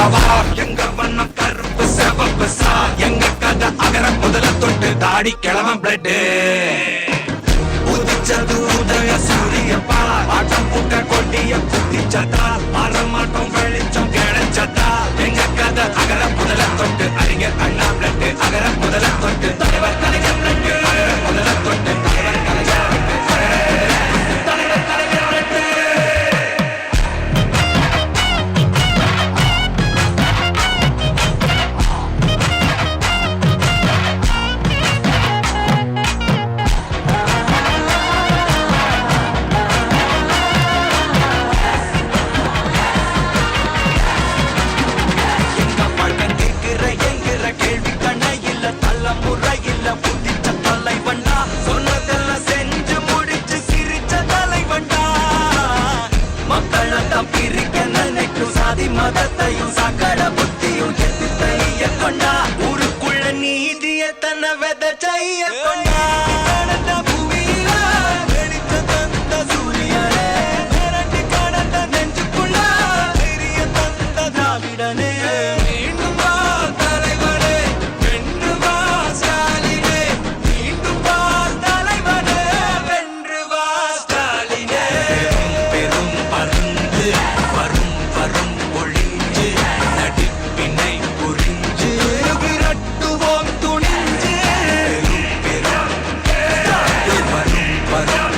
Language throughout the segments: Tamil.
தொட்டாக்கவா எங்க வண்ணம் கருப்பு சிவப்பு சா எங்க கதை அகர முதல தொட்டு தாடி கிளவன் பிளட் உதிச்சது உதய சூரியப்பா ஆட்டம் பூட்ட கொட்டிய குதிச்சதா மாறமாட்டம் வெளிச்சம் கிடைச்சதா எங்க கதை அகர முதல தொட்டு அறிஞர் அண்ணா பிளட் அகர முதல தொட்டு தலைவர் கலைஞர் பிளட் அகர முதல தொட்டு தலைவர் கலைஞர் மதத்தையும் சகல புத்தியும் எதிர்த்தைய கொண்டா ஊருக்குள்ள நீதிய தன்னை விதைச்சைய கொண்டா பூமியில வெடித்த தந்த சூரியனே மிரட்டி கடந்த நெஞ்சுக்குள்ள பெரிய தந்த திராவிடனே மீண்டும் வா தலைவனே வென்று வா ஸ்டாலினே மீண்டும் வா தலைவனே வென்று வா ஸ்டாலினே பெரும் பருந்து வரும் வரும் நடிப்பினை புரிஞ்சு விரட்டுவோம் துணிஞ்சு வரும் வரும்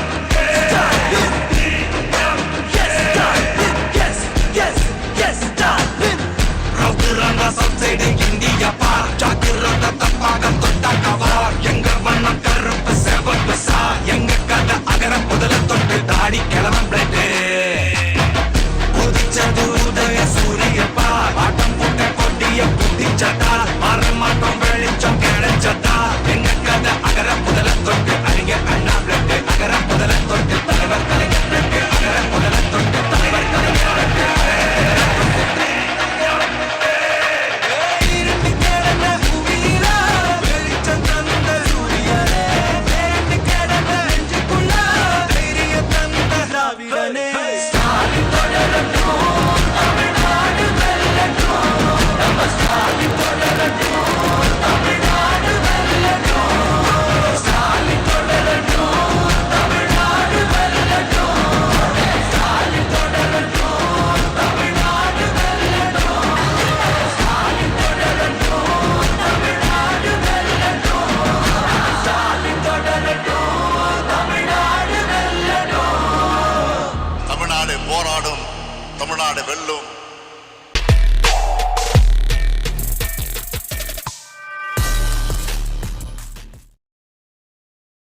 ரவுதுரங்க சப்சைடு இந்தியா பார் ஜாக்கிரத தப்பாக தொட்டாக்கவா எங்க வண்ணம் கருப்பு சிவப்பு சா எங்க கதை அகர முதல தொட்டு தாடி கிளவன் பிளட் உதிச்சது உதய சூரியப்பா ஆட்டம் பூட்ட கொட்டிய குதிச்சதா மாறமாட்டம் வெளிச்சம் கிடைச்சதா எங்க கதை அகர முதல தொட்டு அறிஞர் அண்ணா பிளட் அகர முதல தொட்டு தலைவர் கலைஞர் பிளட் அகர முதல தொட்டு தலைவர் கலைஞர் வெளிச்சம் தந்த சூரியனே கிடந்த நெஞ்சுக்குள்ள தைரிய தந்த திராவிடனே தமிழ்நாடு போராடும், தமிழ்நாடு வெல்லும்.